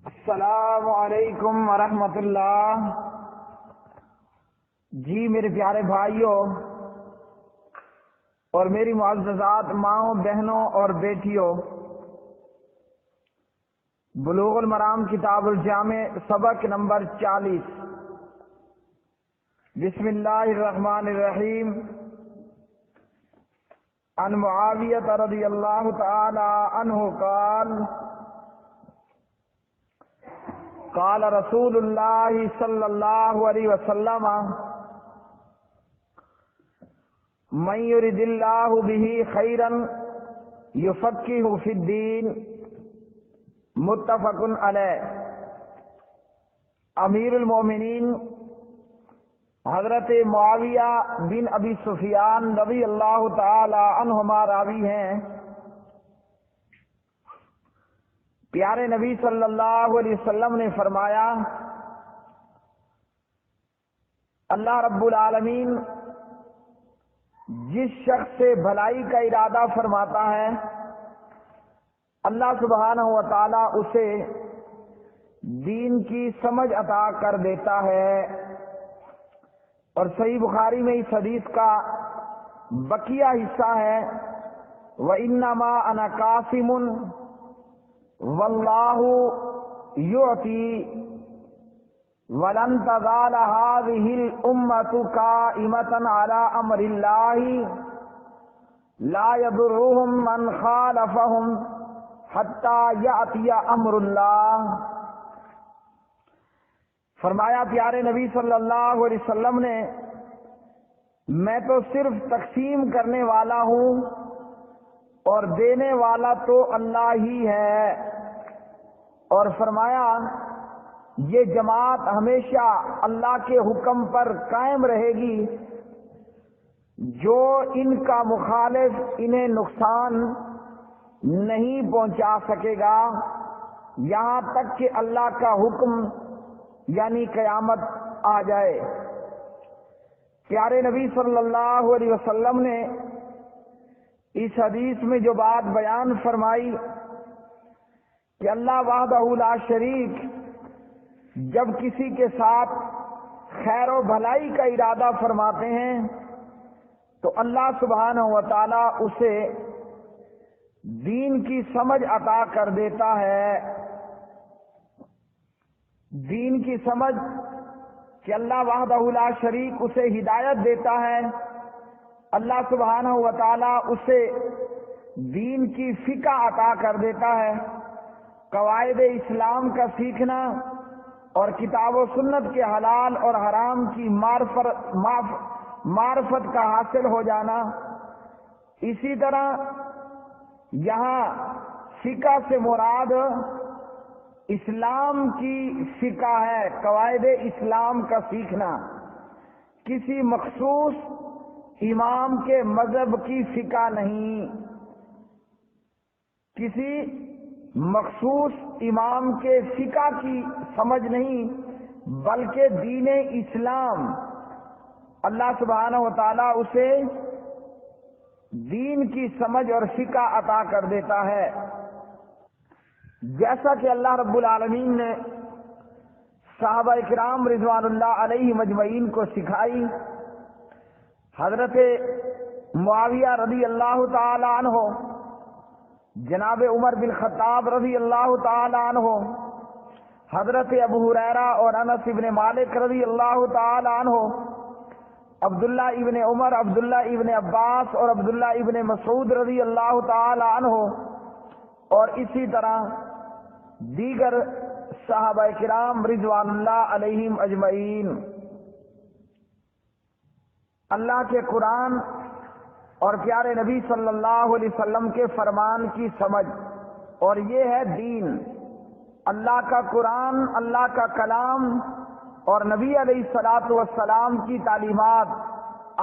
السلام علیکم ورحمۃ اللہ۔ جی میرے پیارے بھائیوں اور میری معززات ماؤں، بہنوں اور بیٹیوں، بلوغ المرام کتاب الجامع سبق نمبر 40۔ بسم اللہ الرحمن الرحیم۔ عن معاویہ رضی اللہ تعالی عنہ قال قال رسول اللہ صلی اللہ علیہ وسلم من یرد اللہ بہ خیرا یفقہہ فی الدین، متفق علیہ۔ امیر المومنین حضرت معاویہ بن ابی سفیان رضی اللہ تعالی عنہما راوی ہیں۔ پیارے نبی صلی اللہ علیہ وسلم نے فرمایا، اللہ رب العالمین جس شخص سے بھلائی کا ارادہ فرماتا ہے، اللہ سبحانہ و تعالی اسے دین کی سمجھ عطا کر دیتا ہے۔ اور صحیح بخاری میں اس حدیث کا بقیہ حصہ ہے، وَإِنَّمَا أَنَا قَاسِمٌ وَاللَّهُ يُعْطِي وَلَن تَزَالَ هَٰذِهِ الْأُمَّةُ قَائِمَةً عَلَىٰ أَمْرِ اللَّهِ لَا يَضُرُّهُم مَّنْ خَالَفَهُمْ حَتَّىٰ يَأْتِيَ أَمْرُ اللَّهِ۔ فرمایا پیارے نبی صلی اللہ علیہ وسلم نے، میں تو صرف تقسیم کرنے والا ہوں اور دینے والا تو اللہ ہی ہے۔ اور فرمایا یہ جماعت ہمیشہ اللہ کے حکم پر قائم رہے گی، جو ان کا مخالف انہیں نقصان نہیں پہنچا سکے گا یہاں تک کہ اللہ کا حکم یعنی قیامت آ جائے۔ پیارے نبی صلی اللہ علیہ وسلم نے اس حدیث میں جو بات بیان فرمائی کہ اللہ وحدہ لا شریک جب کسی کے ساتھ خیر و بھلائی کا ارادہ فرماتے ہیں تو اللہ سبحانہ و تعالی اسے دین کی سمجھ عطا کر دیتا ہے۔ دین کی سمجھ کہ اللہ وحدہ لا شریک اسے ہدایت دیتا ہے، اللہ سبحانہ و تعالی اسے دین کی فقہ عطا کر دیتا ہے۔ قواعد اسلام کا سیکھنا اور کتاب و سنت کے حلال اور حرام کی معرفت کا حاصل ہو جانا۔ اسی طرح یہاں فقہ سے مراد اسلام کی فقہ ہے، قواعد اسلام کا سیکھنا، کسی مخصوص امام کے مذہب کی فقہ نہیں، کسی مخصوص امام کے فقہ کی سمجھ نہیں، بلکہ دین اسلام اللہ سبحانہ و تعالی اسے دین کی سمجھ اور فقہ عطا کر دیتا ہے۔ جیسا کہ اللہ رب العالمین نے صحابہ اکرام رضوان اللہ علیہ مجمعین کو سکھائی۔ حضرت معاویہ رضی اللہ تعالی عنہ، جناب عمر بن خطاب رضی اللہ تعالی عنہ، حضرت ابو ہریرہ اور انس ابن مالک رضی اللہ تعالی عنہ، عبداللہ ابن عمر، عبداللہ ابن عباس اور عبداللہ ابن مسعود رضی اللہ تعالی عنہ، اور اسی طرح دیگر صحابہ کرام رضوان اللہ علیہم اجمعین۔ اللہ کے قرآن اور پیارے نبی صلی اللہ علیہ وسلم کے فرمان کی سمجھ، اور یہ ہے دین۔ اللہ کا قرآن، اللہ کا کلام اور نبی علیہ الصلوۃ والسلام کی تعلیمات،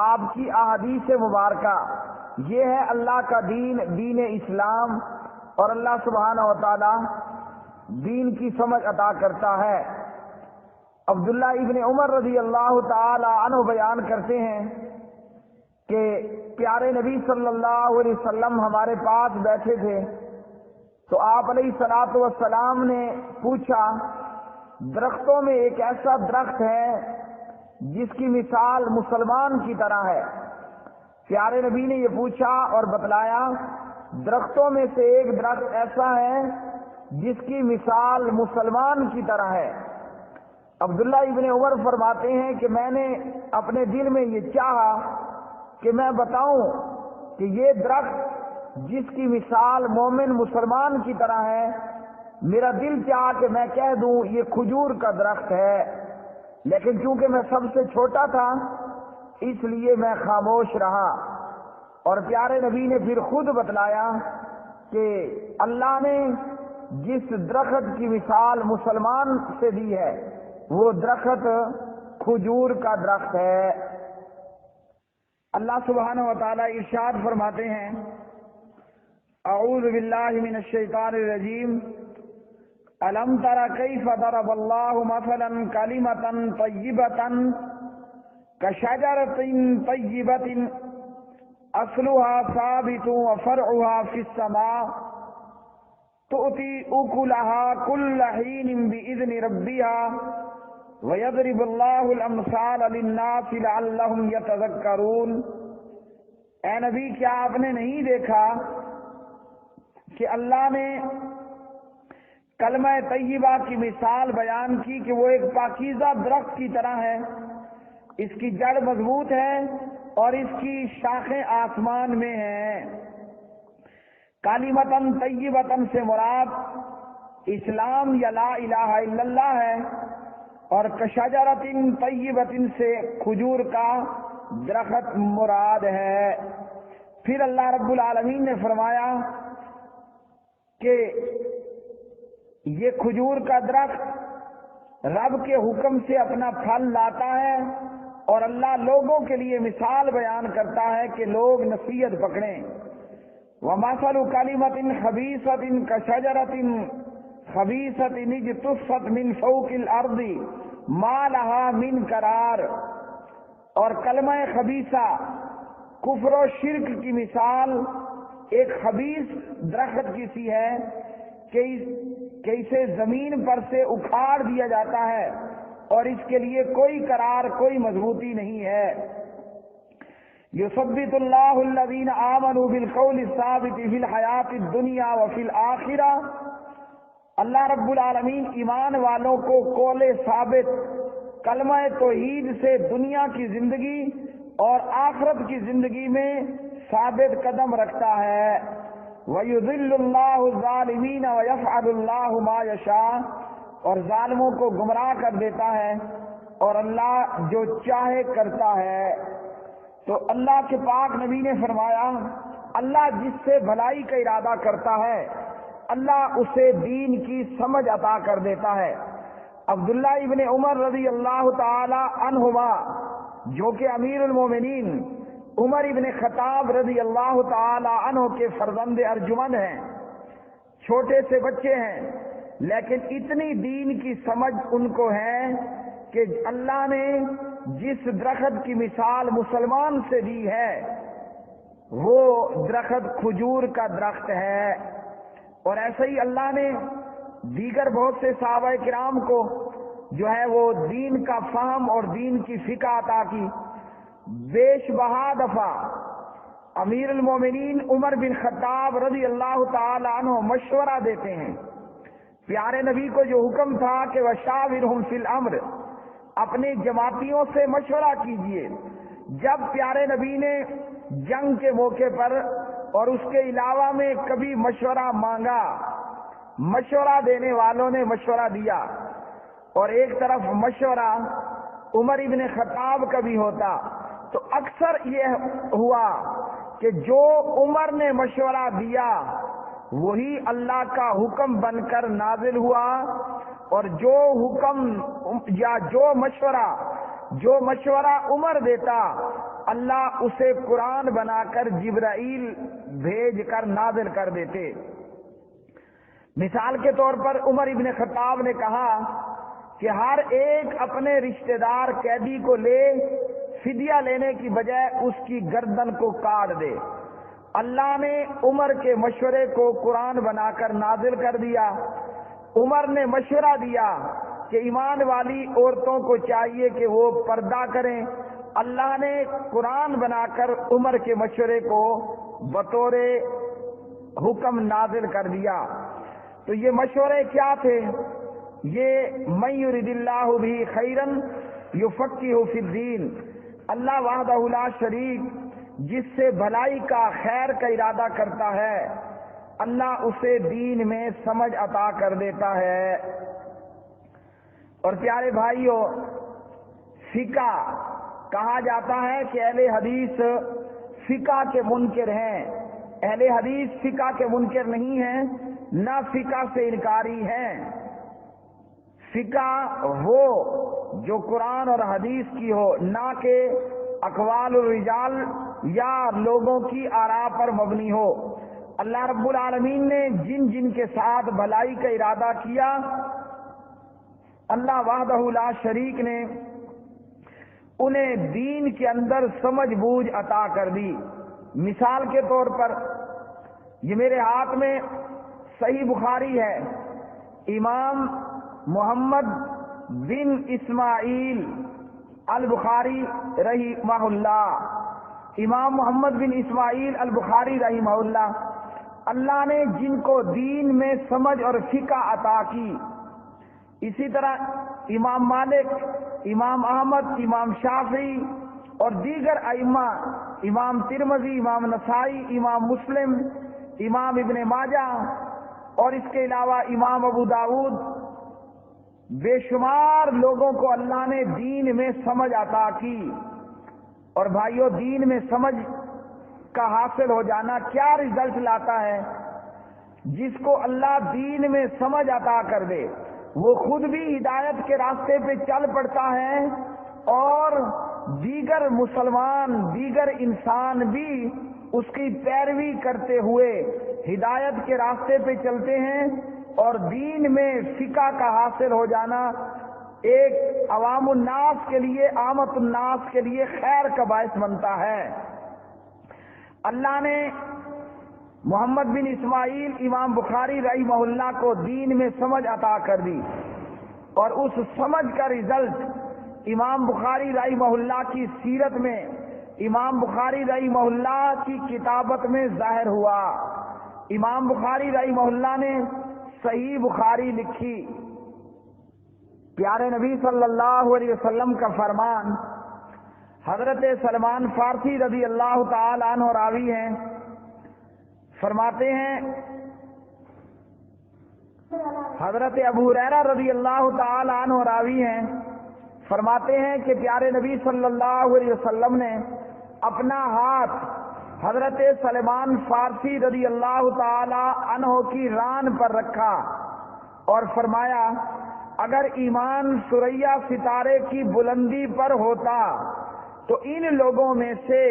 آپ کی احادیث مبارکہ، یہ ہے اللہ کا دین، دین اسلام۔ اور اللہ سبحانہ و تعالی دین کی سمجھ عطا کرتا ہے۔ عبداللہ ابن عمر رضی اللہ تعالی عنہ بیان کرتے ہیں کہ پیارے نبی صلی اللہ علیہ وسلم ہمارے پاس بیٹھے تھے تو آپ علیہ الصلوۃ والسلام نے پوچھا درختوں میں ایک ایسا درخت ہے جس کی مثال مسلمان کی طرح ہے۔ پیارے نبی نے یہ پوچھا اور بتلایا درختوں میں سے ایک درخت ایسا ہے جس کی مثال مسلمان کی طرح ہے۔ عبداللہ ابن عمر فرماتے ہیں کہ میں نے اپنے دل میں یہ چاہا کہ میں بتاؤں کہ یہ درخت جس کی مثال مومن مسلمان کی طرح ہے، میرا دل چاہا کہ میں کہہ دوں یہ کھجور کا درخت ہے، لیکن چونکہ میں سب سے چھوٹا تھا اس لیے میں خاموش رہا۔ اور پیارے نبی نے پھر خود بتلایا کہ اللہ نے جس درخت کی مثال مسلمان سے دی ہے وہ درخت کھجور کا درخت ہے۔ اللہ سبحانہ و تعالی ارشاد فرماتے ہیں اعوذ باللہ من الشیطان الرجیم الم تر کیف ضرب اللہ مثلا کلمۃ طیبۃ کشجرۃ طیبۃ اصلها ثابت وفرعها في السماء تؤتی اکلها كل حین بإذن ربها وَيَضْرِبُ اللَّهُ الْأَمْثَالَ لِلنَّاسِ لَعَلَّهُمْ يَتَذَكَّرُونَ۔ اے نبی کیا آپ نے نہیں دیکھا کہ اللہ نے کلمہ طیبہ کی مثال بیان کی کہ وہ ایک پاکیزہ درخت کی طرح ہے، اس کی جڑ مضبوط ہے اور اس کی شاخیں آسمان میں ہیں۔ کلمۃ طیبۃ سے مراد اسلام یا لا الہ الا اللہ ہے، اور کشجرۃ طیبۃ سے کھجور کا درخت مراد ہے۔ پھر اللہ رب العالمین نے فرمایا کہ یہ کھجور کا درخت رب کے حکم سے اپنا پھل لاتا ہے، اور اللہ لوگوں کے لیے مثال بیان کرتا ہے کہ لوگ نصیحت پکڑیں۔ وَمَثَلُ كَلِمَةٍ خَبِيثَةٍ كَشَجَرَةٍ خَبِيثَةٍ اجْتُثَّتْ مِنْ فَوْقِ الْأَرْضِ مَا لَهَا مِنْ قَرَارٍ۔ اور کلمہ خبیثہ کفر و شرک کی مثال ایک خبیث درخت کی سی ہے کہ اسے زمین پر سے اکھاڑ دیا جاتا ہے اور اس کے لیے کوئی قرار، کوئی مضبوطی نہیں ہے۔ یثبت اللہ الذین آمنوا بالقول الثابت فی الحیات الدنیا وفی الآخرہ۔ اللہ رب العالمین ایمان والوں کو قول ثابت کلمہ توحید سے دنیا کی زندگی اور آخرت کی زندگی میں ثابت قدم رکھتا ہے۔ وَيُضِلُّ اللَّهُ الظَّالِمِينَ وَيَفْعَلُ اللَّهُ مَا يَشَاءُ۔ اور ظالموں کو گمراہ کر دیتا ہے اور اللہ جو چاہے کرتا ہے۔ تو اللہ کے پاک نبی نے فرمایا اللہ جس سے بھلائی کا ارادہ کرتا ہے اللہ اسے دین کی سمجھ عطا کر دیتا ہے۔ عبداللہ ابن عمر رضی اللہ تعالی عنہما جو کہ امیر المومنین عمر ابن خطاب رضی اللہ تعالی عنہ کے فرزند ارجمند ہیں، چھوٹے سے بچے ہیں، لیکن اتنی دین کی سمجھ ان کو ہے کہ اللہ نے جس درخت کی مثال مسلمان سے دی ہے وہ درخت کھجور کا درخت ہے۔ اور ایسے ہی اللہ نے دیگر بہت سے صحابہ کرام کو جو ہے وہ دین کا فہم اور دین کی فقہ عطا کی۔ بیش بہا دفعہ امیر المومنین عمر بن خطاب رضی اللہ تعالی عنہ مشورہ دیتے ہیں۔ پیارے نبی کو جو حکم تھا کہ وشاورہم فی الامر، اپنے جماعتیوں سے مشورہ کیجئے، جب پیارے نبی نے جنگ کے موقع پر اور اس کے علاوہ میں کبھی مشورہ مانگا، مشورہ دینے والوں نے مشورہ دیا، اور ایک طرف مشورہ عمر ابن خطاب کا بھی ہوتا، تو اکثر یہ ہوا کہ جو عمر نے مشورہ دیا وہی اللہ کا حکم بن کر نازل ہوا، اور جو حکم یا جو مشورہ عمر دیتا اللہ اسے قرآن بنا کر جبرائیل بھیج کر نازل کر دیتے۔ مثال کے طور پر عمر ابن خطاب نے کہا کہ ہر ایک اپنے رشتہ دار قیدی کو لے، فدیہ لینے کی بجائے اس کی گردن کو کاٹ دے، اللہ نے عمر کے مشورے کو قرآن بنا کر نازل کر دیا۔ عمر نے مشورہ دیا کہ ایمان والی عورتوں کو چاہیے کہ وہ پردہ کریں۔ اللہ نے قرآن بنا کر عمر کے مشورے کو بطور حکم نازل کر دیا۔ تو یہ مشورے کیا تھے؟ یہ من یرد اللہ بہ خیرا یفقہہ فی الدین، اللہ وحدہ لا شریک جس سے بھلائی کا خیر کا ارادہ کرتا ہے اللہ اسے دین میں سمجھ عطا کر دیتا ہے۔ اور پیارے بھائیوں، فقہ کہا جاتا ہے کہ اہل حدیث فقہ کے منکر ہیں۔ اہل حدیث فقہ کے منکر نہیں ہیں، نہ فقہ سے انکاری ہیں۔ فقہ وہ جو قرآن اور حدیث کی ہو، نہ کہ اقوال الرجال یا لوگوں کی آراء پر مبنی ہو۔ اللہ رب العالمین نے جن جن کے ساتھ بھلائی کا ارادہ کیا، اللہ وحدہ لا شریک نے انہیں دین کے اندر سمجھ بوجھ عطا کر دی۔ مثال کے طور پر یہ میرے ہاتھ میں صحیح بخاری ہے، امام محمد بن اسماعیل البخاری رحمہ اللہ، امام محمد بن اسماعیل البخاری رحمہ اللہ، اللہ نے جن کو دین میں سمجھ اور فقہ عطا کی، اسی طرح امام مالک، امام احمد، امام شافعی اور دیگر ائمہ، امام ترمذی، امام نسائی، امام مسلم، امام ابن ماجہ اور اس کے علاوہ امام ابو داؤد، بے شمار لوگوں کو اللہ نے دین میں سمجھ عطا کی۔ اور بھائیوں، دین میں سمجھ کا حاصل ہو جانا کیا رزلٹ لاتا ہے؟ جس کو اللہ دین میں سمجھ عطا کر دے وہ خود بھی ہدایت کے راستے پہ چل پڑتا ہے، اور دیگر مسلمان، دیگر انسان بھی اس کی پیروی کرتے ہوئے ہدایت کے راستے پہ چلتے ہیں، اور دین میں فقہ کا حاصل ہو جانا ایک عوام الناس کے لیے، عامت الناس کے لیے خیر کا باعث بنتا ہے۔ اللہ نے محمد بن اسماعیل امام بخاری رحمہ اللہ کو دین میں سمجھ عطا کر دی، اور اس سمجھ کا رزلٹ امام بخاری رحمہ اللہ کی سیرت میں، امام بخاری رحمہ اللہ کی کتابت میں ظاہر ہوا۔ امام بخاری رحمہ اللہ نے صحیح بخاری لکھی۔ پیارے نبی صلی اللہ علیہ وسلم کا فرمان، حضرت سلمان فارسی رضی اللہ تعالی عنہ راوی ہیں، فرماتے ہیں حضرت ابو ہریرہ رضی اللہ تعالی عنہ راوی ہیں، فرماتے ہیں کہ پیارے نبی صلی اللہ علیہ وسلم نے اپنا ہاتھ حضرت سلمان فارسی رضی اللہ تعالی عنہ کی ران پر رکھا اور فرمایا، اگر ایمان ثریا ستارے کی بلندی پر ہوتا تو ان لوگوں میں سے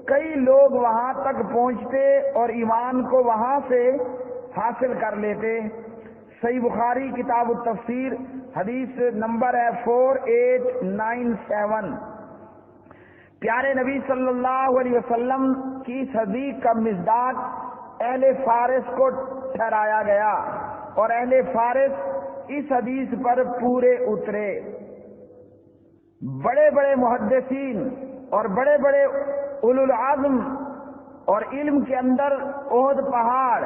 کئی لوگ وہاں تک پہنچتے اور ایمان کو وہاں سے حاصل کر لیتے۔ صحیح بخاری کتاب التفسیر، حدیث نمبر ہے 4897۔ پیارے نبی صلی اللہ علیہ وسلم کی صدیق کا مصداق اہل فارس کو ٹھہرایا گیا، اور اہل فارس اس حدیث پر پورے اترے۔ بڑے بڑے محدثین اور بڑے بڑے اولو العزم اور علم کے اندر احد پہاڑ،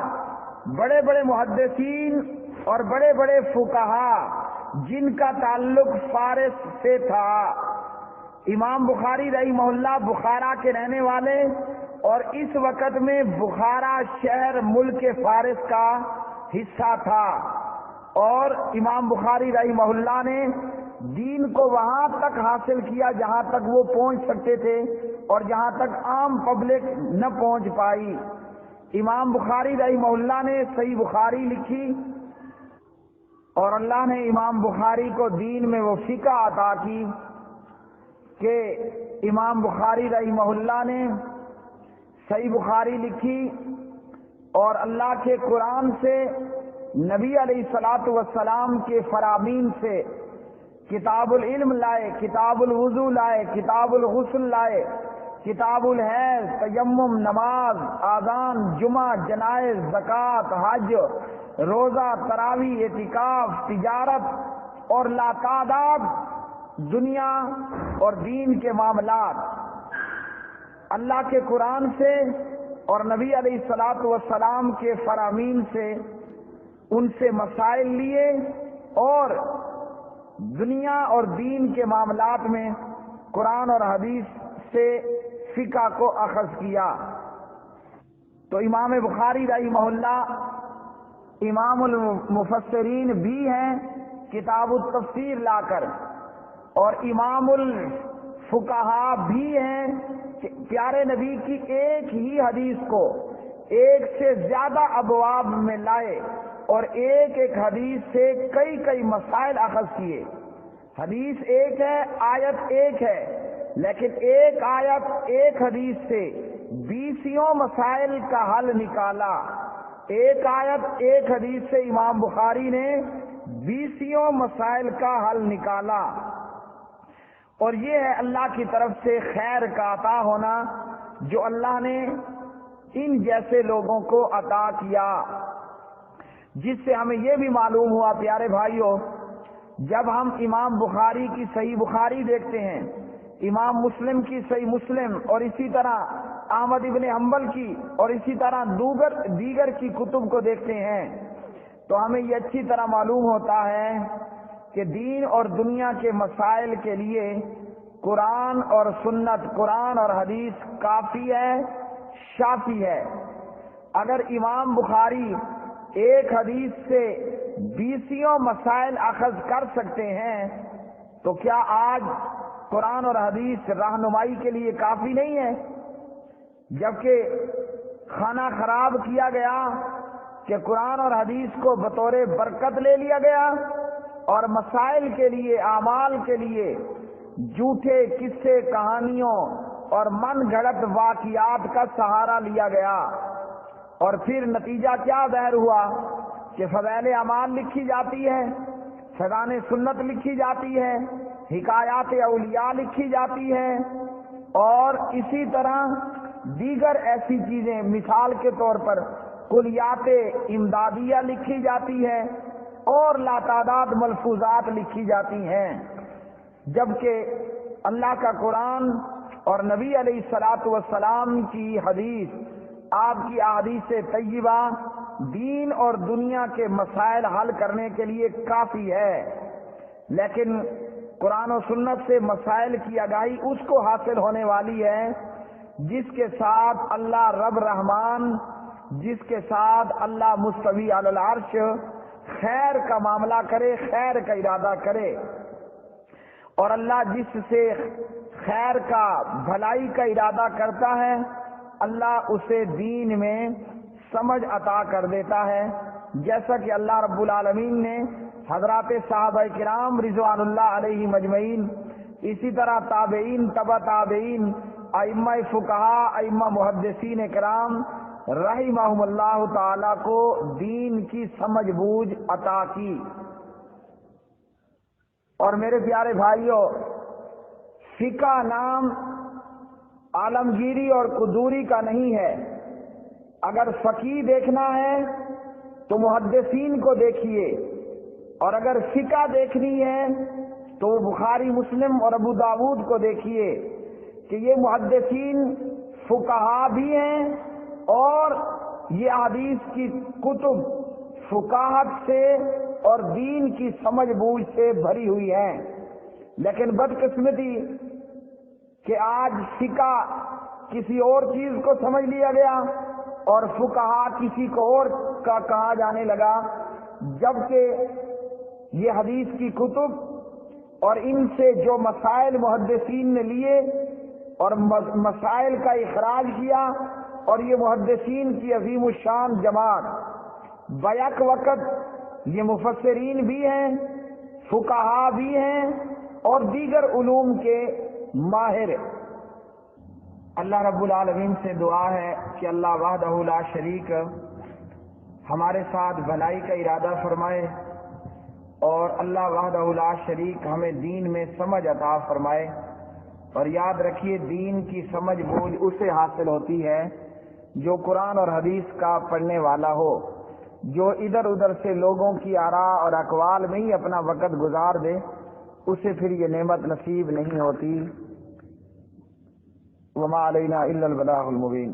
بڑے بڑے محدثین اور بڑے بڑے فقہا جن کا تعلق فارس سے تھا۔ امام بخاری رحمہ اللہ بخارا کے رہنے والے، اور اس وقت میں بخارا شہر ملک فارس کا حصہ تھا، اور امام بخاری رحمہ اللہ نے دین کو وہاں تک حاصل کیا جہاں تک وہ پہنچ سکتے تھے، اور جہاں تک عام پبلک نہ پہنچ پائی۔ امام بخاری رحمہ اللہ نے صحیح بخاری لکھی، اور اللہ نے امام بخاری کو دین میں وہ فقہ عطا کی کہ امام بخاری رحمہ اللہ نے صحیح بخاری لکھی، اور اللہ کے قرآن سے، نبی علیہ الصلوۃ والسلام کے فرامین سے کتاب العلم لائے، کتاب الوضو لائے، کتاب الغسل لائے، کتاب الحیض، تیمم، نماز، آذان، جمعہ، جنائز، زکوٰۃ، حج، روزہ، تراویح، اعتکاف، تجارت اور لاتعداد دنیا اور دین کے معاملات اللہ کے قرآن سے اور نبی علیہ الصلاۃ والسلام کے فرامین سے ان سے مسائل لیے اور دنیا اور دین کے معاملات میں قرآن اور حدیث سے فقہ کو اخذ کیا۔ تو امام بخاری رحمہ اللہ امام المفسرین بھی ہیں کتاب التفسیر لا کر، اور امام الفقہاء بھی ہیں کہ پیارے نبی کی ایک ہی حدیث کو ایک سے زیادہ ابواب میں لائے اور ایک ایک حدیث سے کئی کئی مسائل اخذ کیے۔ حدیث ایک ہے، آیت ایک ہے، لیکن ایک آیت ایک حدیث سے 20 مسائل کا حل نکالا۔ ایک آیت ایک حدیث سے امام بخاری نے 20 مسائل کا حل نکالا، اور یہ ہے اللہ کی طرف سے خیر کا عطا ہونا جو اللہ نے ان جیسے لوگوں کو عطا کیا، جس سے ہمیں یہ بھی معلوم ہوا پیارے بھائیوں، جب ہم امام بخاری کی صحیح بخاری دیکھتے ہیں، امام مسلم کی صحیح مسلم، اور اسی طرح احمد ابن حنبل کی اور اسی طرح دیگر کی کتب کو دیکھتے ہیں، تو ہمیں یہ اچھی طرح معلوم ہوتا ہے کہ دین اور دنیا کے مسائل کے لیے قرآن اور سنت، قرآن اور حدیث کافی ہے، شافی ہے۔ اگر امام بخاری ایک حدیث سے 20 مسائل اخذ کر سکتے ہیں تو کیا آج قرآن اور حدیث رہنمائی کے لیے کافی نہیں ہے؟ جبکہ کھانا خراب کیا گیا کہ قرآن اور حدیث کو بطور برکت لے لیا گیا، اور مسائل کے لیے، اعمال کے لیے جھوٹے قصے، کہانیوں اور من گھڑت واقعات کا سہارا لیا گیا، اور پھر نتیجہ کیا ظاہر ہوا کہ فضائل اعمال لکھی جاتی ہے، فضائل سنت لکھی جاتی ہے، حکایات اولیاء لکھی جاتی ہے، اور اسی طرح دیگر ایسی چیزیں، مثال کے طور پر کلیات امدادیہ لکھی جاتی ہے اور لاتعداد ملفوظات لکھی جاتی ہیں، جبکہ اللہ کا قرآن اور نبی علیہ الصلاۃ والسلام کی حدیث، آپ کی احادیث طیبہ دین اور دنیا کے مسائل حل کرنے کے لیے کافی ہے، لیکن قرآن و سنت سے مسائل کی آگاہی اس کو حاصل ہونے والی ہے جس کے ساتھ اللہ رب رحمان، جس کے ساتھ اللہ مستوی علی العرش خیر کا معاملہ کرے، خیر کا ارادہ کرے، اور اللہ جس سے خیر کا، بھلائی کا ارادہ کرتا ہے، اللہ اسے دین میں سمجھ عطا کر دیتا ہے، جیسا کہ اللہ رب العالمین نے حضرات صحابہ کرام رضوان اللہ علیہ مجمعین، اسی طرح تابعین، تبع تابعین، ائمہ فقہاء، ائمہ محدثین کرام رحمہم اللہ تعالی کو دین کی سمجھ بوجھ عطا کی۔ اور میرے پیارے بھائیوں، فقہ نام عالمگیری اور قدوری کا نہیں ہے۔ اگر فقیہ دیکھنا ہے تو محدثین کو دیکھیے، اور اگر فقہ دیکھنی ہے تو بخاری، مسلم اور ابو داود کو دیکھیے کہ یہ محدثین فقہا بھی ہیں اور یہ حدیث کی کتب فقاہت سے اور دین کی سمجھ بوجھ سے بھری ہوئی ہیں، لیکن بدقسمتی کہ آج فقہ کسی اور چیز کو سمجھ لیا گیا اور فقہا کسی کو اور کا کہا جانے لگا، جبکہ یہ حدیث کی کتب اور ان سے جو مسائل محدثین نے لیے اور مسائل کا اخراج کیا، اور یہ محدثین کی عظیم الشان جماعت بیک وقت یہ مفسرین بھی ہیں، فقہا بھی ہیں اور دیگر علوم کے ماہر۔ اللہ رب العالمین سے دعا ہے کہ اللہ وحدہ لا شریک ہمارے ساتھ بھلائی کا ارادہ فرمائے، اور اللہ وحدہ لا شریک ہمیں دین میں سمجھ عطا فرمائے، اور یاد رکھیے دین کی سمجھ بوجھ اسے حاصل ہوتی ہے جو قرآن اور حدیث کا پڑھنے والا ہو. جو ادھر ادھر سے لوگوں کی آراء اور اقوال میں ہی اپنا وقت گزار دے اسے پھر یہ نعمت نصیب نہیں ہوتی. وما علینا الا البلاغ المبین.